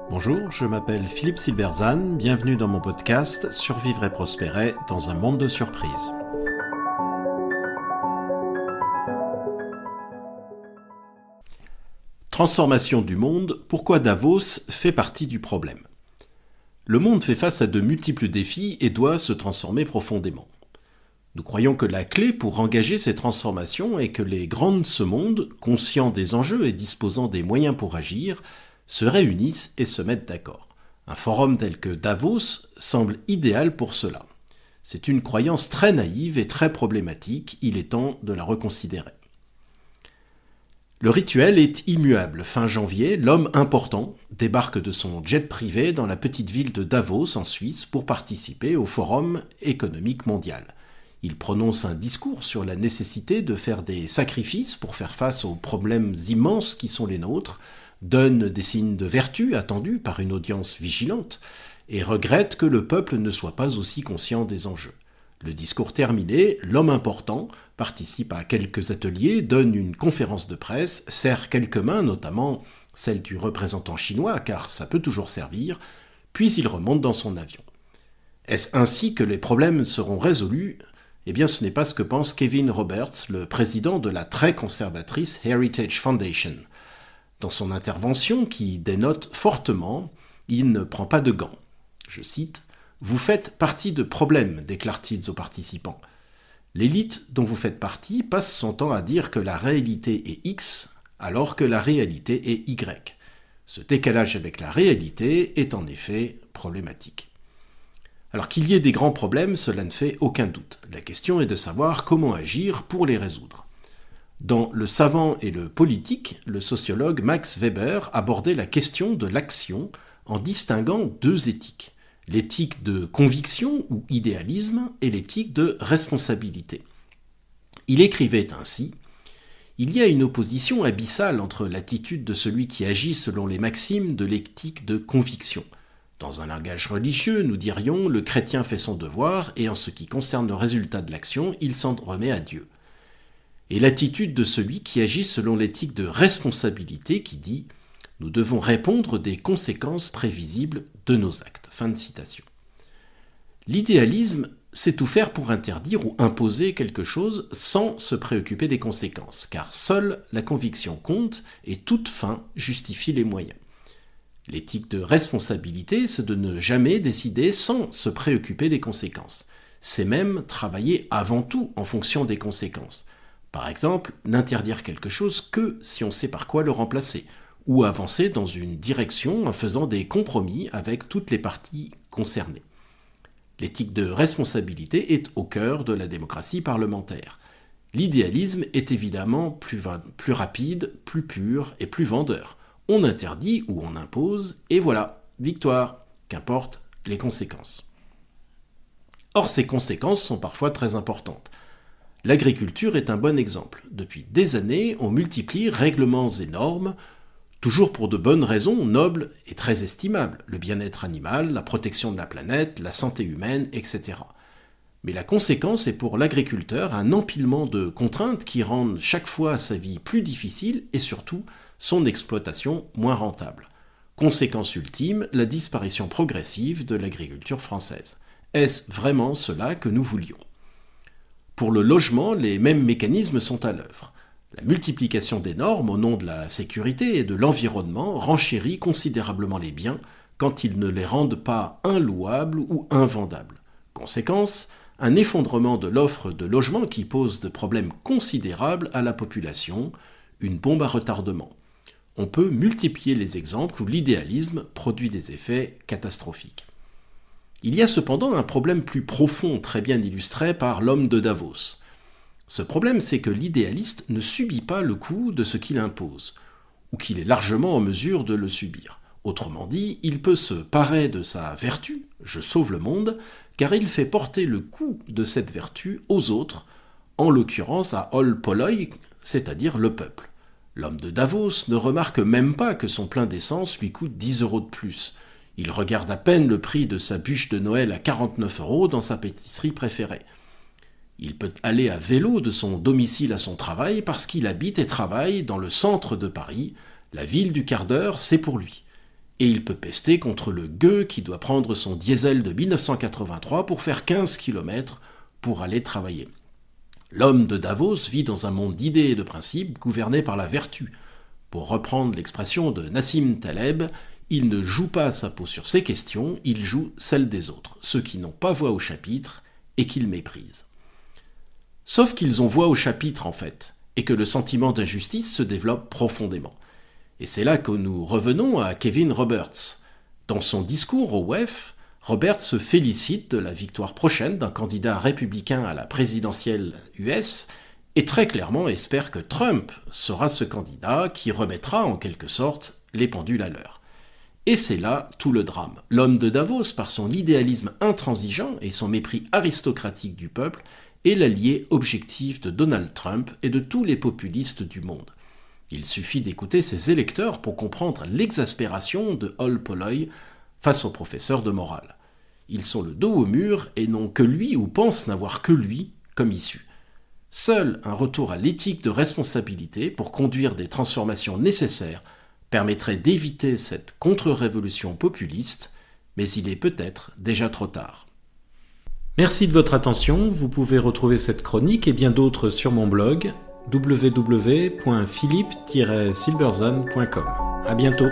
Bonjour, je m'appelle Philippe Silberzan, bienvenue dans mon podcast Survivre et prospérer dans un monde de surprises. Transformation du monde, pourquoi Davos fait partie du problème. Le monde fait face à de multiples défis et doit se transformer profondément. Nous croyons que la clé pour engager ces transformations est que les grands de ce monde, conscients des enjeux et disposant des moyens pour agir, se réunissent et se mettent d'accord. Un forum tel que Davos semble idéal pour cela. C'est une croyance très naïve et très problématique, il est temps de la reconsidérer. Le rituel est immuable. Fin janvier, l'homme important débarque de son jet privé dans la petite ville de Davos en Suisse pour participer au Forum économique mondial. Il prononce un discours sur la nécessité de faire des sacrifices pour faire face aux problèmes immenses qui sont les nôtres, donne des signes de vertu attendus par une audience vigilante et regrette que le peuple ne soit pas aussi conscient des enjeux. Le discours terminé, l'homme important participe à quelques ateliers, donne une conférence de presse, serre quelques mains, notamment celle du représentant chinois, car ça peut toujours servir, puis il remonte dans son avion. Est-ce ainsi que les problèmes seront résolus ? Eh bien, ce n'est pas ce que pense Kevin Roberts, le président de la très conservatrice Heritage Foundation. Dans son intervention, qui dénote fortement, il ne prend pas de gants. Je cite « Vous faites partie de problèmes », déclare-t-il aux participants. L'élite dont vous faites partie passe son temps à dire que la réalité est X, alors que la réalité est Y. Ce décalage avec la réalité est en effet problématique. Alors qu'il y ait des grands problèmes, cela ne fait aucun doute. La question est de savoir comment agir pour les résoudre. Dans Le savant et le politique, le sociologue Max Weber abordait la question de l'action en distinguant deux éthiques, l'éthique de conviction ou idéalisme et l'éthique de responsabilité. Il écrivait ainsi « Il y a une opposition abyssale entre l'attitude de celui qui agit selon les maximes de l'éthique de conviction. Dans un langage religieux, nous dirions « le chrétien fait son devoir et en ce qui concerne le résultat de l'action, il s'en remet à Dieu ». Et l'attitude de celui qui agit selon l'éthique de responsabilité qui dit « Nous devons répondre des conséquences prévisibles de nos actes ». Fin de citation. L'idéalisme, c'est tout faire pour interdire ou imposer quelque chose sans se préoccuper des conséquences, car seule la conviction compte et toute fin justifie les moyens. L'éthique de responsabilité, c'est de ne jamais décider sans se préoccuper des conséquences. C'est même travailler avant tout en fonction des conséquences. Par exemple, n'interdire quelque chose que si on sait par quoi le remplacer, ou avancer dans une direction en faisant des compromis avec toutes les parties concernées. L'éthique de responsabilité est au cœur de la démocratie parlementaire. L'idéalisme est évidemment plus rapide, plus pur et plus vendeur. On interdit ou on impose, et voilà, victoire, qu'importe les conséquences. Or, ces conséquences sont parfois très importantes. L'agriculture est un bon exemple. Depuis des années, on multiplie règlements et normes, toujours pour de bonnes raisons nobles et très estimables, le bien-être animal, la protection de la planète, la santé humaine, etc. Mais la conséquence est pour l'agriculteur un empilement de contraintes qui rendent chaque fois sa vie plus difficile et surtout son exploitation moins rentable. Conséquence ultime, la disparition progressive de l'agriculture française. Est-ce vraiment cela que nous voulions ? Pour le logement, les mêmes mécanismes sont à l'œuvre. La multiplication des normes au nom de la sécurité et de l'environnement renchérit considérablement les biens quand ils ne les rendent pas inlouables ou invendables. Conséquence, un effondrement de l'offre de logement qui pose de problèmes considérables à la population, une bombe à retardement. On peut multiplier les exemples où l'idéalisme produit des effets catastrophiques. Il y a cependant un problème plus profond, très bien illustré par l'homme de Davos. Ce problème, c'est que l'idéaliste ne subit pas le coup de ce qu'il impose, ou qu'il est largement en mesure de le subir. Autrement dit, il peut se parer de sa vertu, je sauve le monde, car il fait porter le coût de cette vertu aux autres, en l'occurrence à Ol Polloi, c'est-à-dire le peuple. L'homme de Davos ne remarque même pas que son plein d'essence lui coûte 10 € de plus. Il regarde à peine le prix de sa bûche de Noël à 49 € dans sa pâtisserie préférée. Il peut aller à vélo de son domicile à son travail parce qu'il habite et travaille dans le centre de Paris. La ville du quart d'heure, c'est pour lui. Et il peut pester contre le gueux qui doit prendre son diesel de 1983 pour faire 15 km pour aller travailler. L'homme de Davos vit dans un monde d'idées et de principes gouverné par la vertu. Pour reprendre l'expression de Nassim Taleb, il ne joue pas sa peau sur ses questions, il joue celle des autres, ceux qui n'ont pas voix au chapitre et qu'il méprise. Sauf qu'ils ont voix au chapitre en fait, et que le sentiment d'injustice se développe profondément. Et c'est là que nous revenons à Kevin Roberts. Dans son discours au WEF, Roberts se félicite de la victoire prochaine d'un candidat républicain à la présidentielle US et très clairement espère que Trump sera ce candidat qui remettra en quelque sorte les pendules à l'heure. Et c'est là tout le drame. L'homme de Davos, par son idéalisme intransigeant et son mépris aristocratique du peuple, est l'allié objectif de Donald Trump et de tous les populistes du monde. Il suffit d'écouter ses électeurs pour comprendre l'exaspération de Ol Polloi face au professeur de morale. Ils sont le dos au mur et n'ont que lui ou pensent n'avoir que lui comme issue. Seul un retour à l'éthique de responsabilité pour conduire des transformations nécessaires permettrait d'éviter cette contre-révolution populiste, mais il est peut-être déjà trop tard. Merci de votre attention, vous pouvez retrouver cette chronique et bien d'autres sur mon blog www.philippe-silberzan.com. À bientôt.